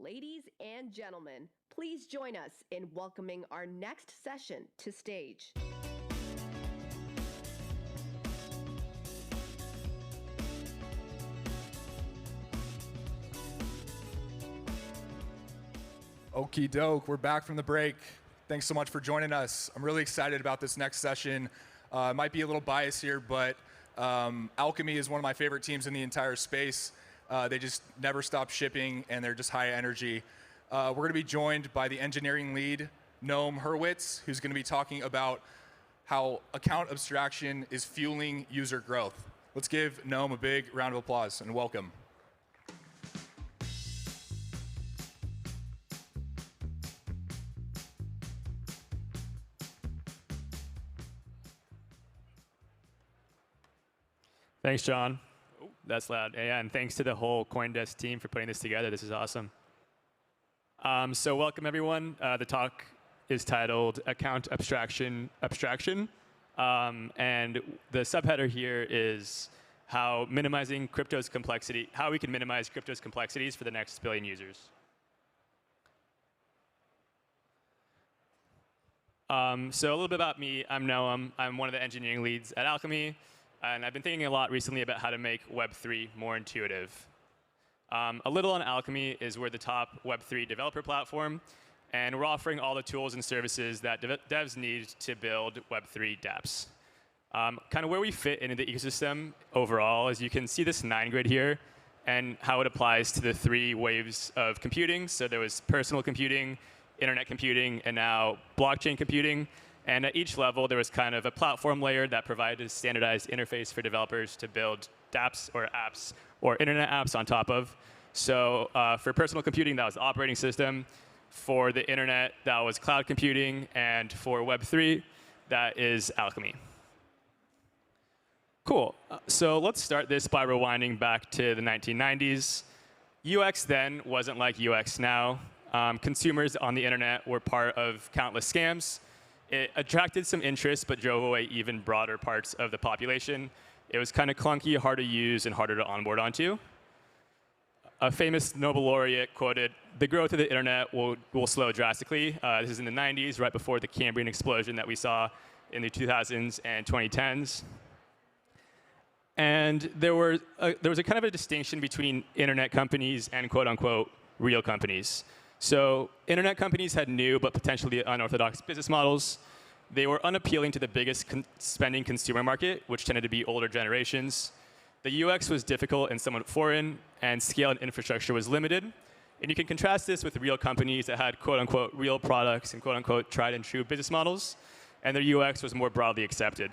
Ladies and gentlemen, please join us in welcoming our next session to stage. Okie doke, we're back from the break. Thanks so much for joining us. I'm really excited about this next session. Might be a little biased here, but Alchemy is one of my favorite teams in the entire space. They just never stop shipping, and they're just high energy. We're going to be joined by the engineering lead, Noam Hurwitz, who's going to be talking about how account abstraction is fueling user growth. Let's give Noam a big round of applause and welcome. Thanks, John. Oh, that's loud. Yeah, and thanks to the whole CoinDesk team for putting this together. This is awesome. So welcome, everyone. The talk is titled Account Abstraction. And the subheader here is how we can minimize crypto's complexities for the next billion users. So a little bit about me. I'm Noam. I'm one of the engineering leads at Alchemy. And I've been thinking a lot recently about how to make Web3 more intuitive. A little on Alchemy is we're the top Web3 developer platform, and we're offering all the tools and services that devs need to build Web3 dApps. Kind of where we fit into the ecosystem overall is you can see this 9-grid here and how it applies to the 3 waves of computing. So there was personal computing, internet computing, and now blockchain computing. And at each level, there was kind of a platform layer that provided a standardized interface for developers to build dApps or apps or internet apps on top of. So for personal computing, that was the operating system. For the internet, that was cloud computing. And for Web3, that is Alchemy. Cool. So let's start this by rewinding back to the 1990s. UX then wasn't like UX now. Consumers on the internet were part of countless scams. It attracted some interest, but drove away even broader parts of the population. It was kind of clunky, hard to use, and harder to onboard onto. A famous Nobel laureate quoted, "The growth of the internet will slow drastically." This is in the 90s, right before the Cambrian explosion that we saw in the 2000s and 2010s. And there was a kind of a distinction between internet companies and quote-unquote real companies. So internet companies had new but potentially unorthodox business models. They were unappealing to the biggest spending consumer market, which tended to be older generations. The UX was difficult and somewhat foreign, and scale and infrastructure was limited. And you can contrast this with real companies that had quote-unquote real products and quote-unquote tried and true business models, and their UX was more broadly accepted.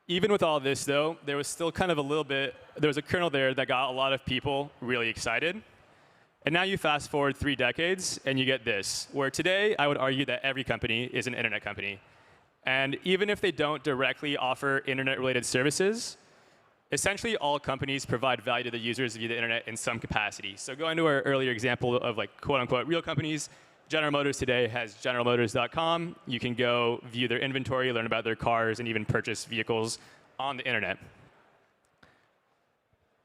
Even with all this, though, there was still kind of there was a kernel there that got a lot of people really excited. And now you fast forward 3 decades, and you get this, where today I would argue that every company is an internet company. And even if they don't directly offer internet-related services, essentially all companies provide value to the users via the internet in some capacity. So going to our earlier example of like quote-unquote real companies, General Motors today has generalmotors.com. You can go view their inventory, learn about their cars, and even purchase vehicles on the internet.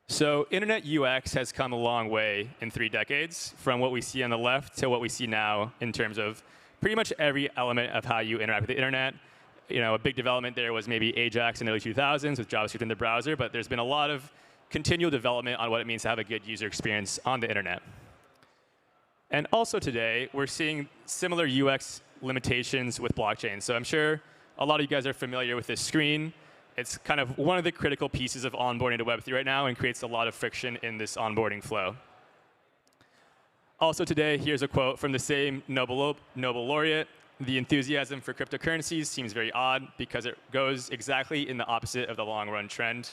So internet UX has come a long way in 3 decades, from what we see on the left to what we see now in terms of pretty much every element of how you interact with the internet. A big development there was maybe Ajax in the early 2000s with JavaScript in the browser, but there's been a lot of continual development on what it means to have a good user experience on the internet. And also today, we're seeing similar UX limitations with blockchain. So I'm sure a lot of you guys are familiar with this screen. It's kind of one of the critical pieces of onboarding to Web3 right now and creates a lot of friction in this onboarding flow. Also today, here's a quote from the same Nobel laureate. "The enthusiasm for cryptocurrencies seems very odd because it goes exactly in the opposite of the long-run trend."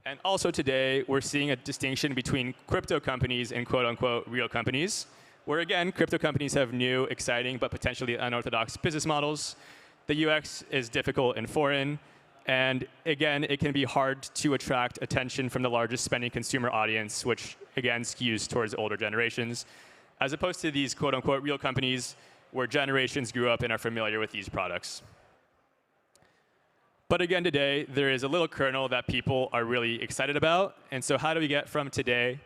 And also today, we're seeing a distinction between crypto companies and quote-unquote real companies, where again, crypto companies have new, exciting, but potentially unorthodox business models. The UX is difficult and foreign. And again, it can be hard to attract attention from the largest spending consumer audience, which again skews towards older generations, as opposed to these quote-unquote real companies where generations grew up and are familiar with these products. But again, today, there is a little kernel that people are really excited about. And so how do we get from today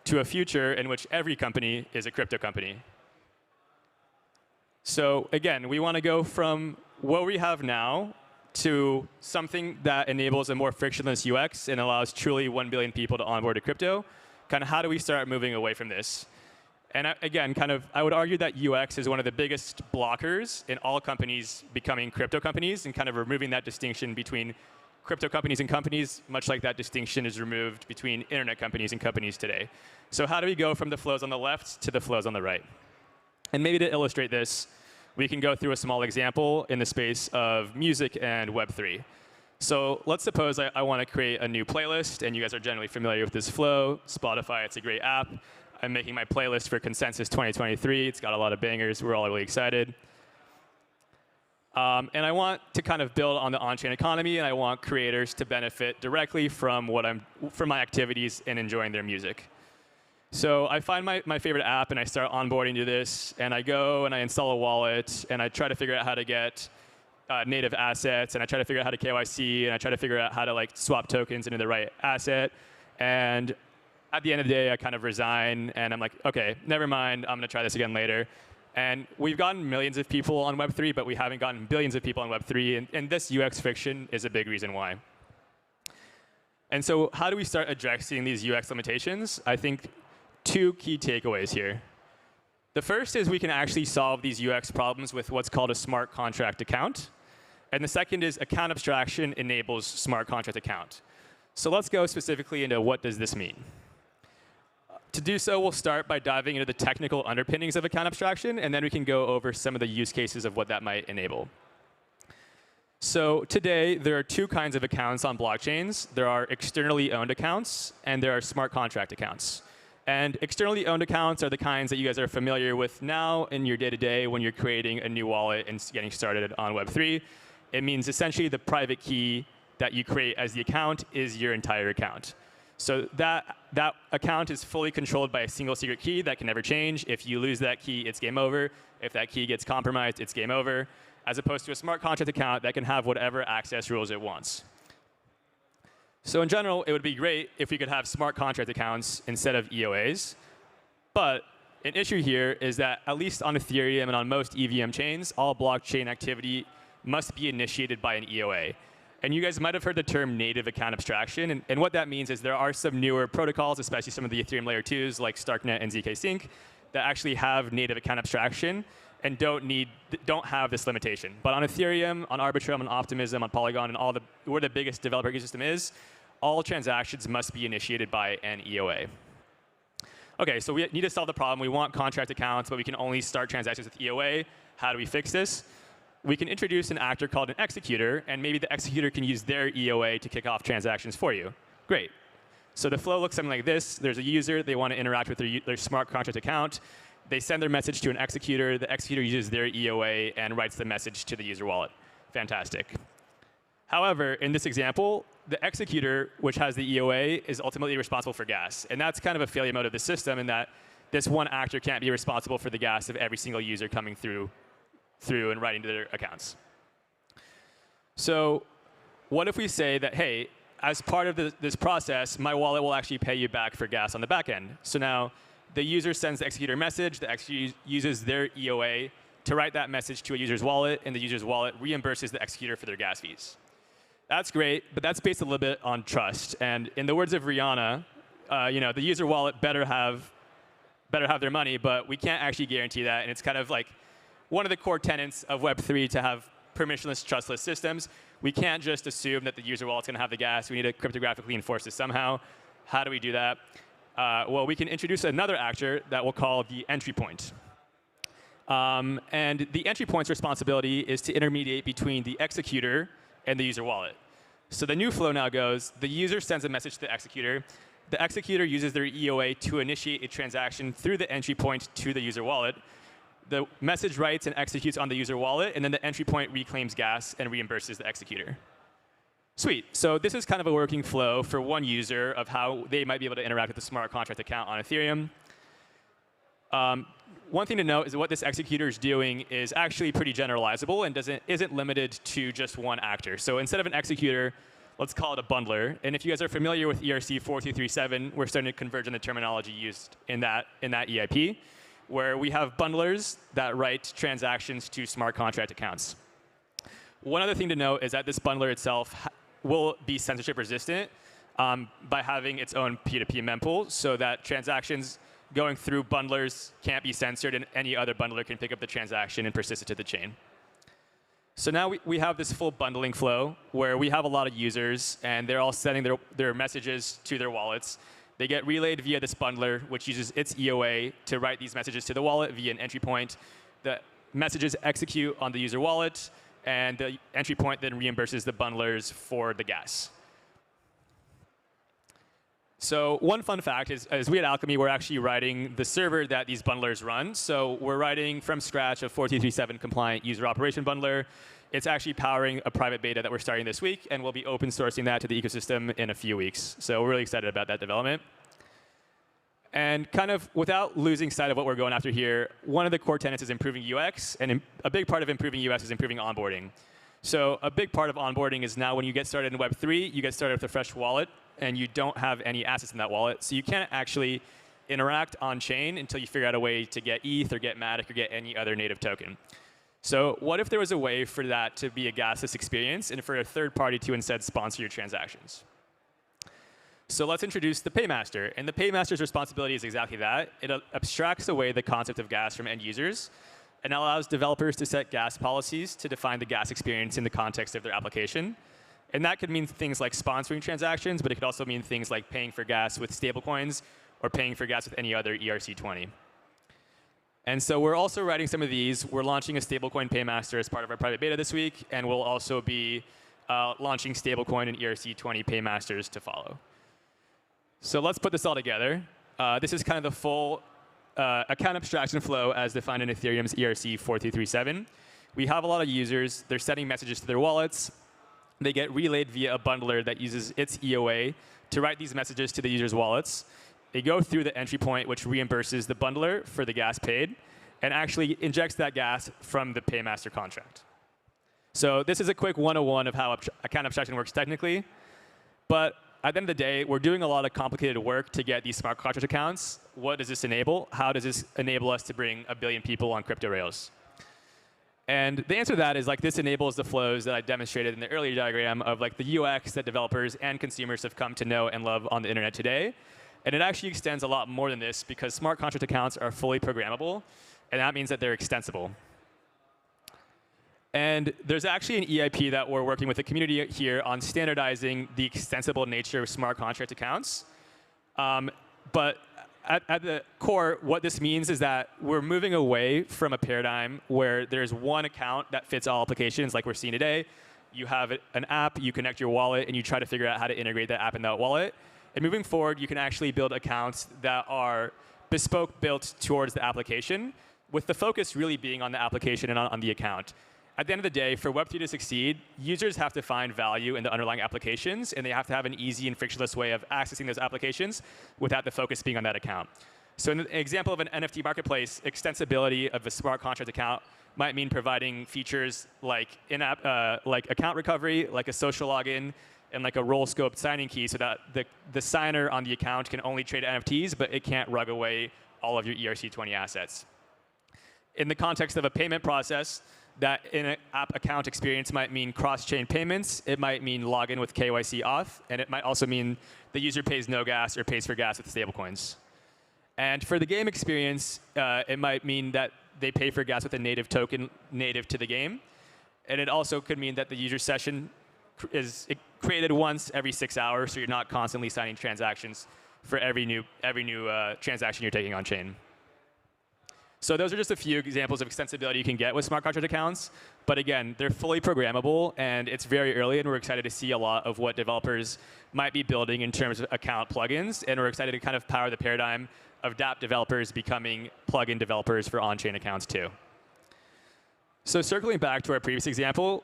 to a future in which every company is a crypto company. So again, we want to go from what we have now to something that enables a more frictionless UX and allows truly 1 billion people to onboard to crypto. Kind of how do we start moving away from this? And again, I would argue that UX is one of the biggest blockers in all companies becoming crypto companies, and kind of removing that distinction between crypto companies and companies, much like that distinction is removed between internet companies and companies today. So how do we go from the flows on the left to the flows on the right? And maybe to illustrate this, we can go through a small example in the space of music and Web3. So let's suppose I want to create a new playlist, and you guys are generally familiar with this flow. Spotify, it's a great app. I'm making my playlist for Consensus 2023. It's got a lot of bangers. We're all really excited. And I want to kind of build on the on-chain economy, and I want creators to benefit directly from my activities and enjoying their music. So I find my favorite app, and I start onboarding to this, and I go and I install a wallet, and I try to figure out how to get native assets, and I try to figure out how to KYC, and I try to figure out how to swap tokens into the right asset. And at the end of the day, I kind of resign, and I'm like, OK, never mind. I'm going to try this again later. And we've gotten millions of people on Web3, but we haven't gotten billions of people on Web3. And this UX friction is a big reason why. And so how do we start addressing these UX limitations? I think 2 key takeaways here. The first is we can actually solve these UX problems with what's called a smart contract account. And the second is account abstraction enables smart contract account. So let's go specifically into what does this mean. To do so, we'll start by diving into the technical underpinnings of account abstraction, and then we can go over some of the use cases of what that might enable. So today, there are 2 kinds of accounts on blockchains. There are externally owned accounts, and there are smart contract accounts. And externally owned accounts are the kinds that you guys are familiar with now in your day-to-day when you're creating a new wallet and getting started on Web3. It means essentially the private key that you create as the account is your entire account. So that account is fully controlled by a single secret key that can never change. If you lose that key, it's game over. If that key gets compromised, it's game over. As opposed to a smart contract account that can have whatever access rules it wants. So in general, it would be great if we could have smart contract accounts instead of EOAs. But an issue here is that at least on Ethereum and on most EVM chains, all blockchain activity must be initiated by an EOA. And you guys might have heard the term native account abstraction. And what that means is there are some newer protocols, especially some of the Ethereum layer 2s like Starknet and ZK Sync, that actually have native account abstraction and don't have this limitation. But on Ethereum, on Arbitrum, on Optimism, on Polygon, and where the biggest developer ecosystem is, all transactions must be initiated by an EOA. OK, so we need to solve the problem. We want contract accounts, but we can only start transactions with EOA. How do we fix this? We can introduce an actor called an executor, and maybe the executor can use their EOA to kick off transactions for you. Great. So the flow looks something like this. There's a user. They want to interact with their smart contract account. They send their message to an executor. The executor uses their EOA and writes the message to the user wallet. Fantastic. However, in this example, the executor, which has the EOA, is ultimately responsible for gas. And that's kind of a failure mode of the system in that this one actor can't be responsible for the gas of every single user coming through and writing to their accounts. So what if we say that, hey, as part of this process, my wallet will actually pay you back for gas on the back end. So now the user sends the executor a message. The executor uses their EOA to write that message to a user's wallet, and the user's wallet reimburses the executor for their gas fees. That's great, but that's based a little bit on trust. And in the words of Rihanna, the user wallet better have their money, but we can't actually guarantee that. And it's kind of like one of the core tenets of Web3 to have permissionless, trustless systems. We can't just assume that the user wallet's going to have the gas. We need to cryptographically enforce this somehow. How do we do that? Well, we can introduce another actor that we'll call the entry point. And the entry point's responsibility is to intermediate between the executor and the user wallet. So the new flow now goes, the user sends a message to the executor. The executor uses their EOA to initiate a transaction through the entry point to the user wallet. The message writes and executes on the user wallet, and then the entry point reclaims gas and reimburses the executor. Sweet. So this is kind of a working flow for one user of how they might be able to interact with the smart contract account on Ethereum. One thing to note is that what this executor is doing is actually pretty generalizable and isn't limited to just one actor. So instead of an executor, let's call it a bundler. And if you guys are familiar with ERC 4237, we're starting to converge on the terminology used in that EIP, where we have bundlers that write transactions to smart contract accounts. One other thing to note is that this bundler itself will be censorship resistant by having its own P2P mempool, so that transactions going through bundlers can't be censored, and any other bundler can pick up the transaction and persist it to the chain. So now we have this full bundling flow where we have a lot of users, and they're all sending their messages to their wallets. They get relayed via this bundler, which uses its EOA to write these messages to the wallet via an entry point. The messages execute on the user wallet, and the entry point then reimburses the bundlers for the gas. So one fun fact is we at Alchemy, we're actually writing the server that these bundlers run. So we're writing from scratch a 4237 compliant user operation bundler. It's actually powering a private beta that we're starting this week, and we'll be open sourcing that to the ecosystem in a few weeks. So we're really excited about that development. And kind of without losing sight of what we're going after here, one of the core tenets is improving UX, and a big part of improving UX is improving onboarding. So a big part of onboarding is now when you get started in Web3, you get started with a fresh wallet, and you don't have any assets in that wallet. So you can't actually interact on-chain until you figure out a way to get ETH or get Matic or get any other native token. So what if there was a way for that to be a gasless experience and for a third party to instead sponsor your transactions? So let's introduce the paymaster. And the paymaster's responsibility is exactly that. It abstracts away the concept of gas from end users and allows developers to set gas policies to define the gas experience in the context of their application. And that could mean things like sponsoring transactions, but it could also mean things like paying for gas with stablecoins or paying for gas with any other ERC20. And so we're also writing some of these. We're launching a stablecoin paymaster as part of our private beta this week, and we'll also be launching stablecoin and ERC20 paymasters to follow. So let's put this all together. This is kind of the full account abstraction flow as defined in Ethereum's ERC 4237. We have a lot of users. They're sending messages to their wallets. They get relayed via a bundler that uses its EOA to write these messages to the user's wallets. They go through the entry point, which reimburses the bundler for the gas paid, and actually injects that gas from the paymaster contract. So this is a quick 101 of how account abstraction works technically. But at the end of the day, we're doing a lot of complicated work to get these smart contract accounts. What does this enable? How does this enable us to bring 1 billion people on crypto rails? And the answer to that is like this enables the flows that I demonstrated in the earlier diagram of like the UX that developers and consumers have come to know and love on the internet today. And it actually extends a lot more than this because smart contract accounts are fully programmable, and that means that they're extensible. And there's actually an EIP that we're working with the community here on standardizing the extensible nature of smart contract accounts. But at the core, what this means is that we're moving away from a paradigm where there's one account that fits all applications like we're seeing today. You have an app, you connect your wallet, and you try to figure out how to integrate that app in that wallet. And moving forward, you can actually build accounts that are bespoke built towards the application, with the focus really being on the application and on the account. At the end of the day, for Web3 to succeed, users have to find value in the underlying applications, and they have to have an easy and frictionless way of accessing those applications without the focus being on that account. So in the example of an NFT marketplace, extensibility of a smart contract account might mean providing features like in-app, like account recovery, like a social login, and like a role-scoped signing key so that the signer on the account can only trade NFTs, but it can't rug away all of your ERC20 assets. In the context of a payment process, that in an app account experience might mean cross-chain payments. It might mean login with KYC auth. And it might also mean the user pays no gas or pays for gas with stablecoins. And for the game experience, it might mean that they pay for gas with a native token native to the game. And it also could mean that the user session is created once every 6 hours, so you're not constantly signing transactions for every new transaction you're taking on chain. So those are just a few examples of extensibility you can get with smart contract accounts. But again, they're fully programmable, and it's very early, and we're excited to see a lot of what developers might be building in terms of account plugins. And we're excited to kind of power the paradigm of dApp developers becoming plugin developers for on-chain accounts too. So circling back to our previous example,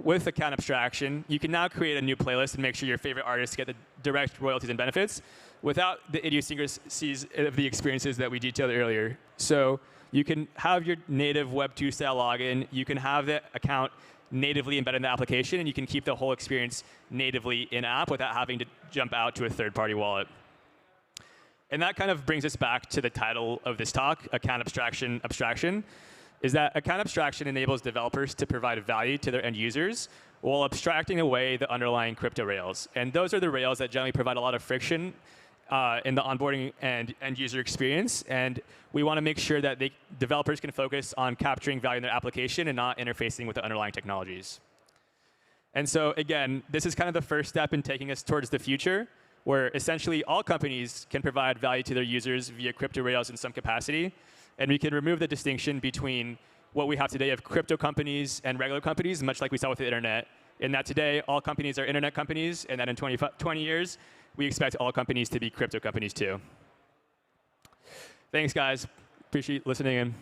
with account abstraction, you can now create a new playlist and make sure your favorite artists get the direct royalties and benefits without the idiosyncrasies of the experiences that we detailed earlier. So you can have your native Web 2 style login. You can have the account natively embedded in the application, and you can keep the whole experience natively in-app without having to jump out to a third-party wallet. And that kind of brings us back to the title of this talk, Account Abstraction, is that account abstraction enables developers to provide value to their end users while abstracting away the underlying crypto rails. And those are the rails that generally provide a lot of friction in the onboarding and end user experience. And we want to make sure that developers can focus on capturing value in their application and not interfacing with the underlying technologies. And so again, this is kind of the first step in taking us towards the future, where essentially all companies can provide value to their users via crypto rails in some capacity. And we can remove the distinction between what we have today of crypto companies and regular companies, much like we saw with the internet, in that today all companies are internet companies, and that in 20 years, we expect all companies to be crypto companies too. Thanks, guys. Appreciate listening in.